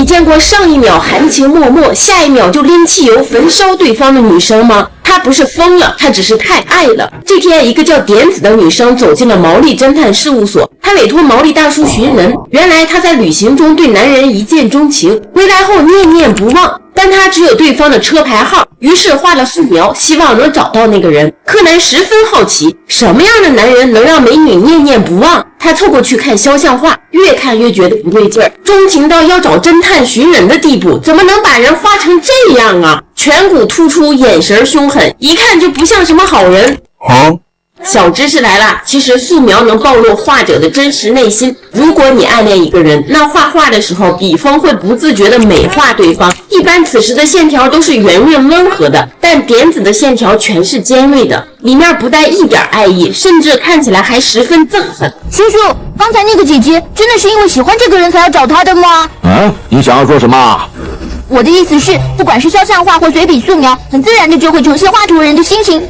你见过上一秒含情脉脉，下一秒就拎汽油焚烧对方的女生吗？她不是疯了，她只是太爱了。这天，一个叫点子的女生走进了毛利侦探事务所，她委托毛利大叔寻人。原来她在旅行中对男人一见钟情，回来后念念不忘，但她只有对方的车牌号，于是画了素描，希望能找到那个人。柯南十分好奇，什么样的男人能让美女念念不忘？他凑过去看肖像画，越看越觉得不对劲儿，钟情到要找侦探寻人的地步，怎么能把人画成这样啊？颧骨突出，眼神凶狠，一看就不像什么好人。小知识来了，其实素描能暴露画者的真实内心。如果你暗恋一个人，那画画的时候，笔锋会不自觉地美化对方。一般此时的线条都是圆润温和的，但点子的线条全是尖锐的，里面不带一点爱意，甚至看起来还十分憎恨。叔叔，刚才那个姐姐真的是因为喜欢这个人才要找他的吗？你想要说什么？我的意思是，不管是肖像画或随笔素描，很自然的就会呈现画图人的心情。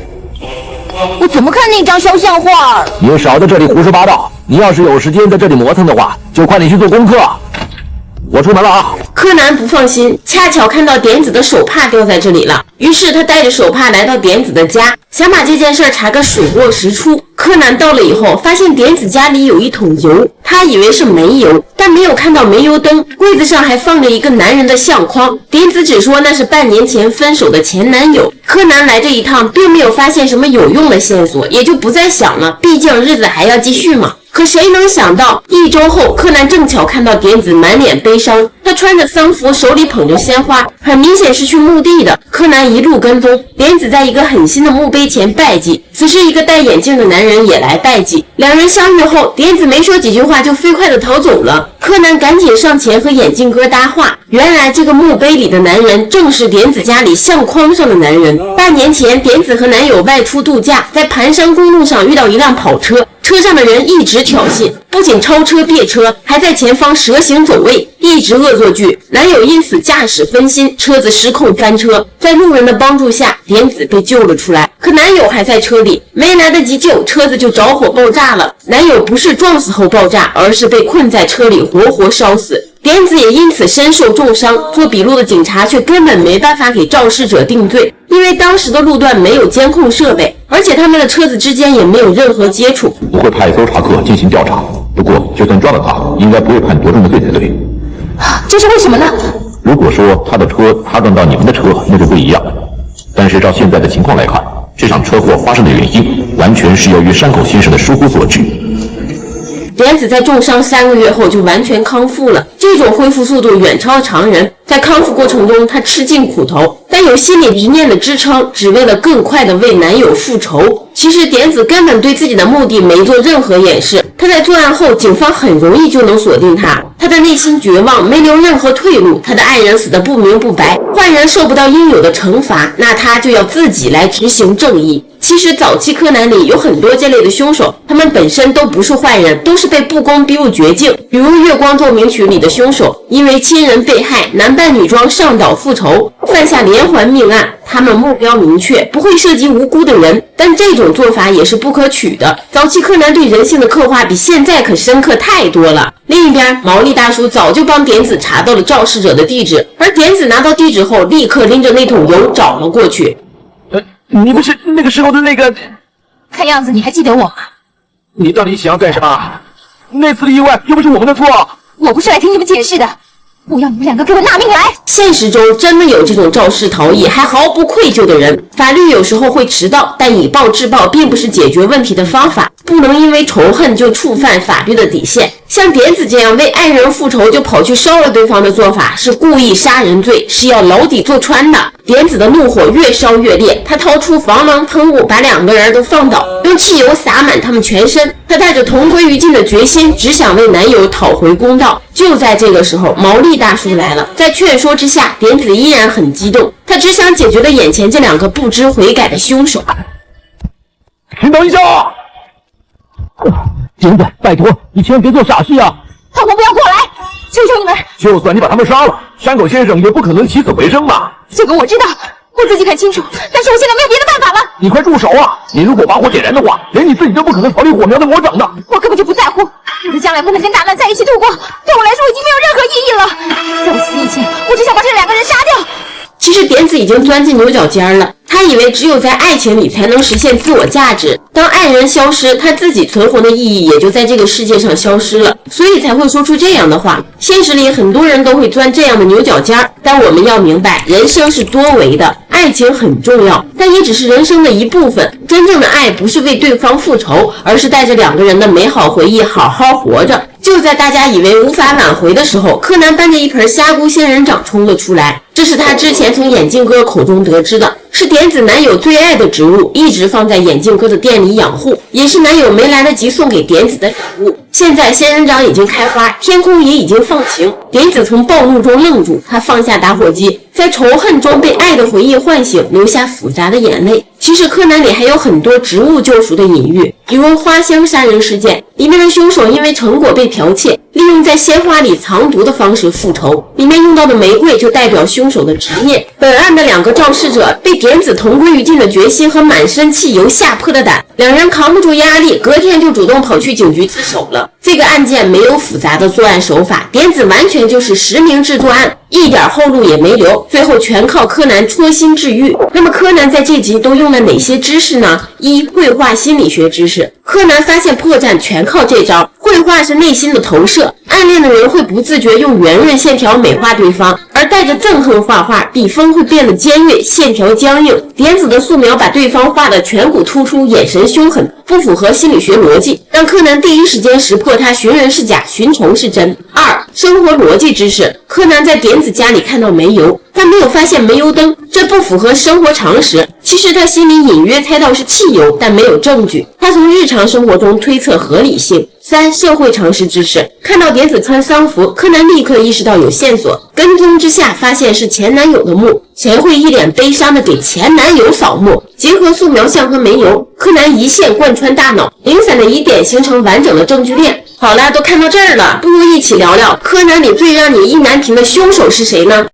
我怎么看那张肖像画？你少在这里胡说八道！你要是有时间在这里磨蹭的话，就快点去做功课。我出门了啊！柯南不放心，恰巧看到点子的手帕掉在这里了，于是他带着手帕来到点子的家，想把这件事查个水落石出。柯南到了以后，发现点子家里有一桶油，他以为是煤油，但没有看到煤油灯，柜子上还放着一个男人的相框。点子只说那是半年前分手的前男友。柯南来这一趟并没有发现什么有用的线索，也就不再想了，毕竟日子还要继续嘛。可谁能想到，1周后，柯南正巧看到点子满脸悲伤，他穿着丧服，手里捧着鲜花，很明显是去墓地的。柯南一路跟踪，点子在一个很新的墓碑前拜祭，此时一个戴眼镜的男人也来拜祭。两人相遇后，点子没说几句话就飞快地逃走了。柯南赶紧上前和眼镜哥搭话，原来这个墓碑里的男人正是点子家里相框上的男人。半年前，点子和男友外出度假，在盘山公路上遇到一辆跑车，车上的人一直挑衅，不仅超车别车，还在前方蛇形走位，一直恶作剧。男友因此驾驶分心，车子失控翻车，在路人的帮助下，点子被救了出来。可男友还在车里，没来得及救，车子就着火爆炸了。男友不是撞死后爆炸，而是被困在车里活活烧死。点子也因此身受重伤，做笔录的警察却根本没办法给肇事者定罪，因为当时的路段没有监控设备，而且他们的车子之间也没有任何接触。我会派搜查课进行调查，不过就算抓了他，应该不会判多重的罪才对。这是为什么呢？如果说他的车擦撞到你们的车，那就不一样。但是照现在的情况来看，这场车祸发生的原因完全是由于山口先生的疏忽所致。点子在重伤3个月后就完全康复了，这种恢复速度远超常人。在康复过程中，他吃尽苦头，但有心理执念的支撑，只为了更快地为男友复仇。其实点子根本对自己的目的没做任何掩饰，他在作案后，警方很容易就能锁定他。他的内心绝望，没留任何退路，他的爱人死得不明不白，坏人受不到应有的惩罚，那他就要自己来执行正义。其实早期柯南里有很多这类的凶手，他们本身都不是坏人，都是被不公逼入绝境。比如《月光奏鸣曲》里的凶手，因为亲人被害，男扮女装上岛复仇，犯下连环命案。他们目标明确，不会涉及无辜的人，但这种做法也是不可取的。早期柯南对人性的刻画比现在可深刻太多了。另一边，毛利大叔早就帮点子查到了肇事者的地址，而点子拿到地址后，立刻拎着那桶油找了过去。你不是那个时候的那个？看样子你还记得我吗？你到底想要干什么？那次的意外又不是我们的错。我不是来听你们解释的，我要你们2个给我纳命来！现实中真的有这种肇事逃逸还毫不愧疚的人。法律有时候会迟到，但以暴制暴并不是解决问题的方法，不能因为仇恨就触犯法律的底线。像点子这样为爱人复仇就跑去烧了对方的做法，是故意杀人罪，是要牢底坐穿的。点子的怒火越烧越烈，他掏出防狼喷雾，把2个人都放倒，用汽油洒满他们全身。他带着同归于尽的决心，只想为男友讨回公道。就在这个时候，毛利大叔来了，在劝说之下，点子依然很激动，他只想解决了眼前这2个不知悔改的凶手。请等一下！点子，拜托，你千万别做傻事啊！他们不要过来，求求你们！就算你把他们杀了，山口先生也不可能起死回生吧？这个我知道，我自己很清楚，但是我现在没有别的办法了。你快住手啊！你如果把火点燃的话，连你自己都不可能逃离火苗的魔掌的。我根本就不在乎，我的将来不能跟大乱在一起度过，对我来说已经没有任何意义了。在我死以点子已经钻进牛角尖了。他以为只有在爱情里才能实现自我价值，当爱人消失，他自己存活的意义也就在这个世界上消失了，所以才会说出这样的话。现实里很多人都会钻这样的牛角尖，但我们要明白，人生是多维的，爱情很重要，但也只是人生的一部分。真正的爱不是为对方复仇，而是带着两个人的美好回忆好好活着。就在大家以为无法挽回的时候，柯南搬着一盆虾菇仙人掌冲了出来，这是他之前从眼镜哥口中得知的，是点子男友最爱的植物，一直放在眼镜哥的店里养护，也是男友没来得及送给点子的礼物。现在仙人掌已经开花，天空也已经放晴，点子从暴怒中愣住，他放下打火机，在仇恨中被爱的回忆唤醒，流下复杂的眼泪。其实柯南里还有很多植物救赎的隐喻，比如花香杀人事件里面的凶手因为成果被剽窃，利用在鲜花里藏毒的方式复仇，里面用到的玫瑰就代表凶手的执念。本案的两个肇事者被点子同归于尽的决心和满身汽油吓破的胆，两人扛不住压力，隔天就主动跑去警局自首了。这个案件没有复杂的作案手法，点子完全就是实名制作案，一点后路也没留，最后全靠柯南戳心治愈。那么柯南在这集都用了哪些知识呢？一、绘画心理学知识，柯南发现破绽全靠这招。绘画是内心的投射，暗恋的人会不自觉用圆润线条美化对方，而带着憎恨画画，笔锋会变得尖锐，线条僵硬。点子的素描把对方画得颧骨突出，眼神凶狠，不符合心理学逻辑，让柯南第一时间识破他寻人是假，寻虫是真。二、生活逻辑知识，柯南在点子家里看到煤油，但没有发现煤油灯，这不符合生活常识。其实他心里隐约猜到是汽油，但没有证据，他从日常生活中推测合理性。三、社会常识知识，看到点子穿丧服，柯南立刻意识到有线索，跟踪之下发现是前男友的墓，谁会一脸悲伤的给前男友扫墓？结合素描像和煤油，柯南一线贯穿大脑，零散的疑点形成完整的证据链。好了，都看到这儿了，不如一起聊聊柯南里最让你意难平的凶手是谁呢？